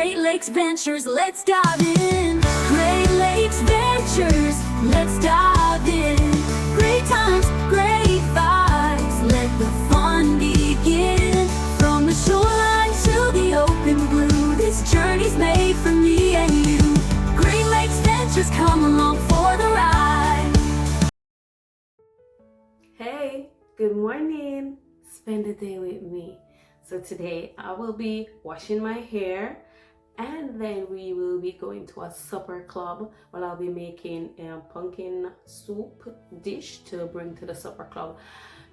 Great Lakes Ventures, let's dive in. Great Lakes Ventures, let's dive in. Great times, great vibes, let the fun begin. From the shoreline to the open blue, this journey's made for me and you. Great Lakes Ventures, come along for the ride. Hey, good morning. Spend the day with me. So today I will be washing my hair, and then we will be going to a supper club where I'll be making a pumpkin soup dish to bring to the supper club.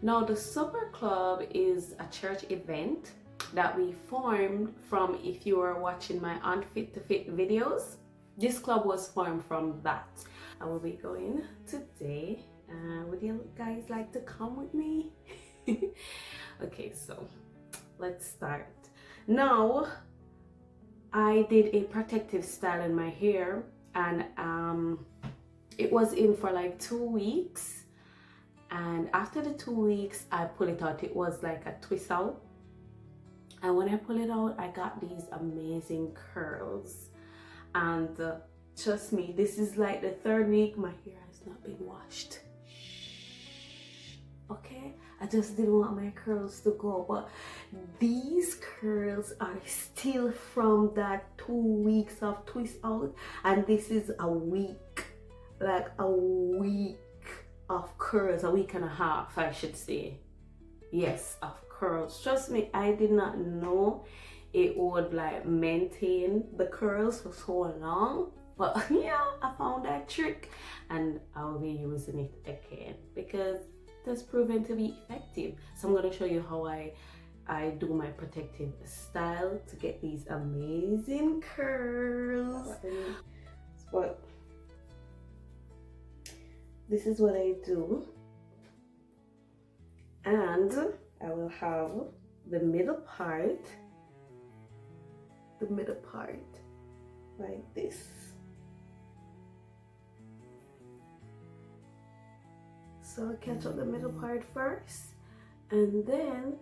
Now the supper club is a church event that we formed from, if you are watching my Unfit to Fit videos, this club was formed from that. I will be going today. Would you guys like to come with me? Okay, so let's start. Now I did a protective style in my hair, and it was in for like 2 weeks, and after the 2 weeks I pull it out. It was like a twist out, and when I pull it out I got these amazing curls. And trust me, this is like the 3rd week my hair has not been washed. Okay, I just didn't want my curls to go, but these curls are still from that 2 weeks of twist out, and this is a week, like a week of curls, a week and a half I should say, yes, of curls. Trust me, I did not know it would like maintain the curls for so long, but yeah, I found that trick and I'll be using it again because that's proven to be effective. So I'm going to show you how I do my protective style to get these amazing curls. But this is what I do, and I will have the middle part like this. So I'll catch up the middle part first, and then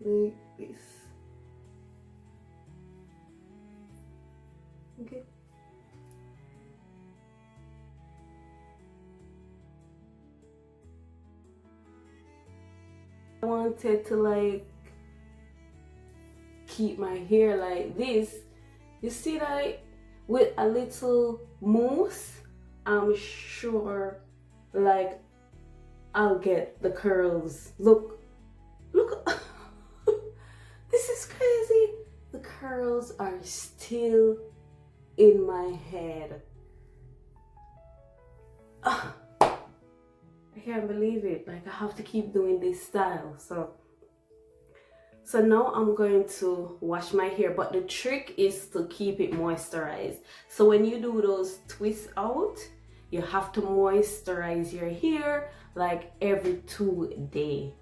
like this. Okay. I wanted to like keep my hair like this. You see that with a little mousse, I'm sure like I'll get the curls. Look this is crazy. The curls are still in my head. I can't believe it. Like I have to keep doing this style. So now I'm going to wash my hair, but the trick is to keep it moisturized. So when you do those twists out, you have to moisturize your hair like every 2 days.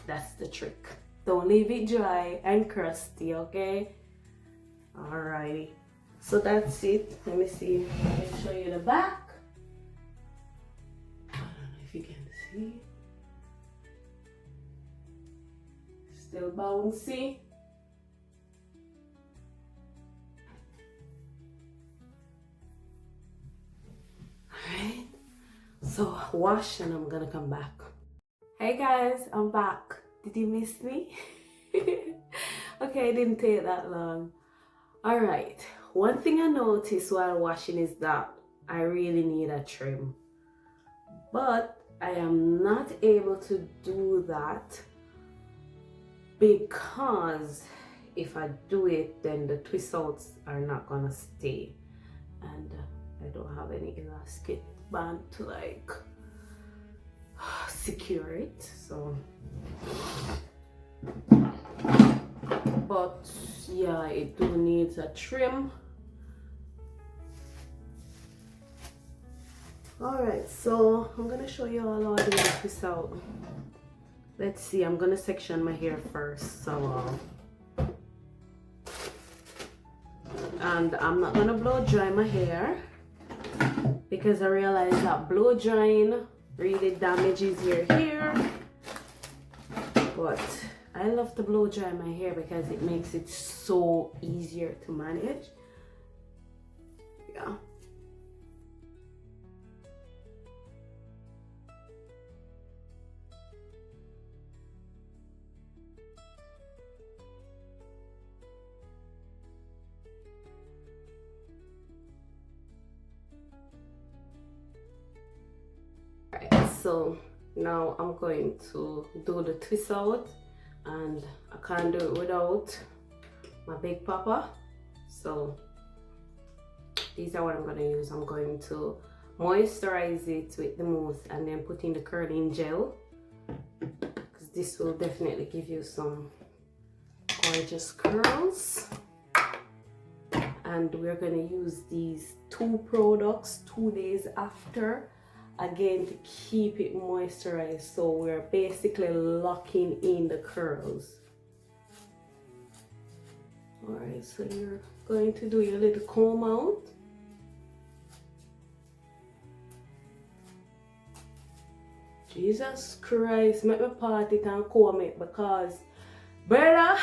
That's the trick. Don't leave it dry and crusty, okay? Alrighty. So that's it. Let me see if I can show you the back. I don't know if you can see. Still bouncy. Alright, so wash and I'm gonna come back. Hey guys, I'm back. Did you miss me? Okay, it didn't take that long. Alright, one thing I noticed while washing is that I really need a trim, but I am not able to do that because if I do it, then the twist outs are not gonna stay, and I don't have any elastic band to like secure it. So but yeah, it do needs a trim. Alright, so I'm gonna show you all how I do the twist out. Let's see, I'm gonna section my hair first. So and I'm not gonna blow dry my hair because I realize that blow drying really damages your hair, but I love to blow dry my hair because it makes it so easier to manage. Yeah. Right, so now I'm going to do the twist out, and I can't do it without my Big Papa. So these are what I'm going to use. I'm going to moisturize it with the mousse and then put in the curling gel, because this will definitely give you some gorgeous curls. And we're going to use these two products 2 days after, again, to keep it moisturized, so we're basically locking in the curls. All right, so you're going to do your little comb out. Jesus Christ, make me part it and comb it, because brother,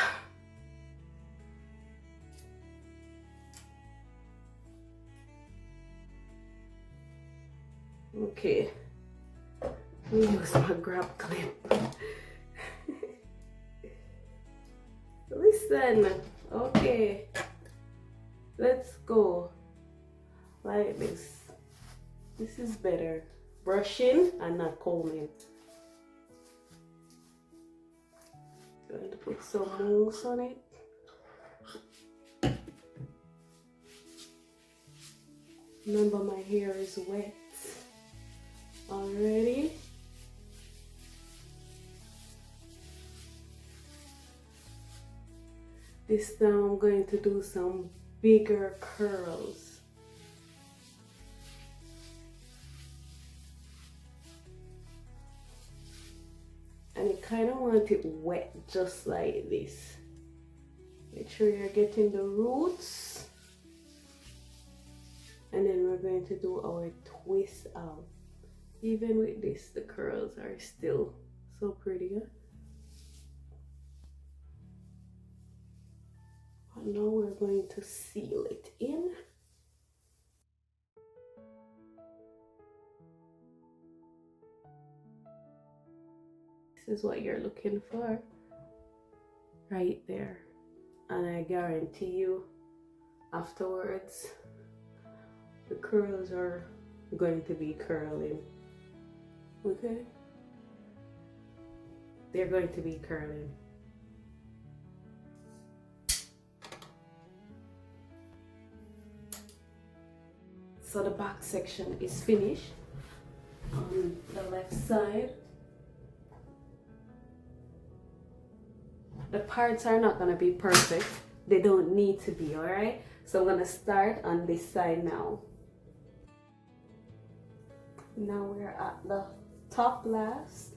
okay, let me use my grab clip. Listen, okay, let's go like this. This is better. Brushing and not combing. Going to put some mousse on it. Remember, my hair is wet already. This time I'm going to do some bigger curls. And you kind of want it wet, just like this. Make sure you're getting the roots. And then we're going to do our twist out. Even with this, the curls are still so pretty. Huh? But now we're going to seal it in. This is what you're looking for right there, and I guarantee you afterwards the curls are going to be curling. Okay, they're going to be curling. So the back section is finished on the left side. The parts are not going to be perfect. They don't need to be, all right? So I'm going to start on this side now. Now we're at the top last.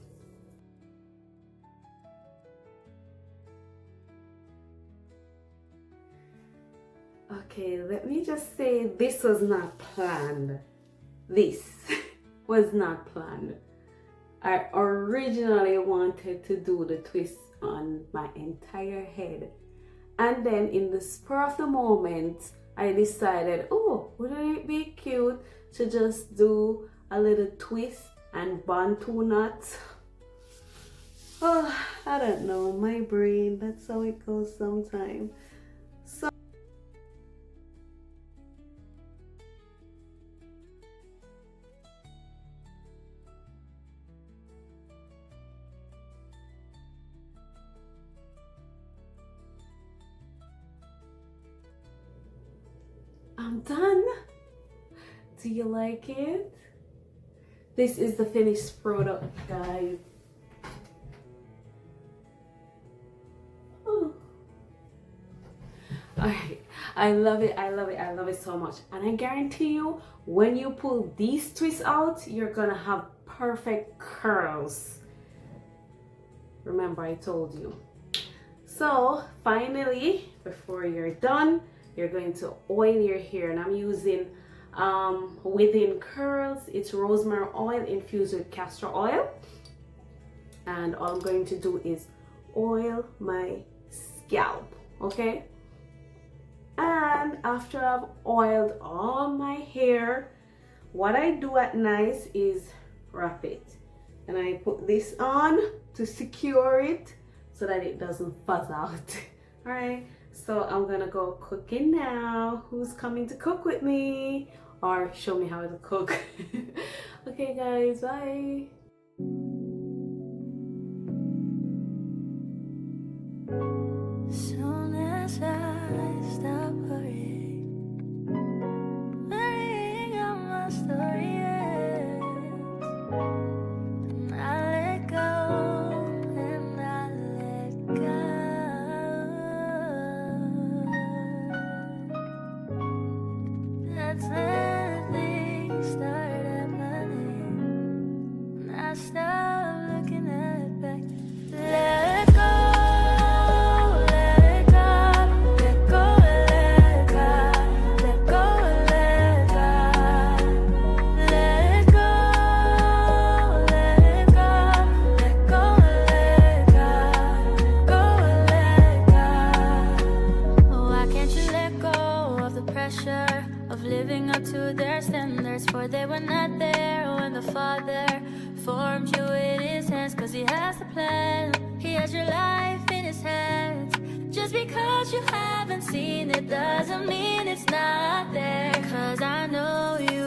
Okay, let me just say this was not planned. This was not planned. I originally wanted to do the twist on my entire head, and then in the spur of the moment I decided, oh, wouldn't it be cute to just do a little twist and bantu knots? Oh, I don't know, my brain, that's how it goes sometimes. So I'm done. Do you like it? This is the finished product, guys. Oh. Alright, I love it, I love it, I love it so much. And I guarantee you, when you pull these twists out, you're gonna have perfect curls. Remember, I told you. So finally, before you're done, you're going to oil your hair, and I'm using Within Curls. It's rosemary oil infused with castor oil, and all I'm going to do is oil my scalp, okay? And after I've oiled all my hair, what I do at night is wrap it. And I put this on to secure it so that it doesn't fuzz out. All right, so I'm gonna go cooking now. Who's coming to cook with me or show me how to cook? Okay guys, bye. Soon as I stop worrying on my story ends, and I let go, and I let go. That's when things start happening, and I stop looking at back. Let go. Of living up to their standards, for they were not there when the Father formed you in his hands. Cause he has the plan, he has your life in his hands. Just because you haven't seen it doesn't mean it's not there. Cause I know you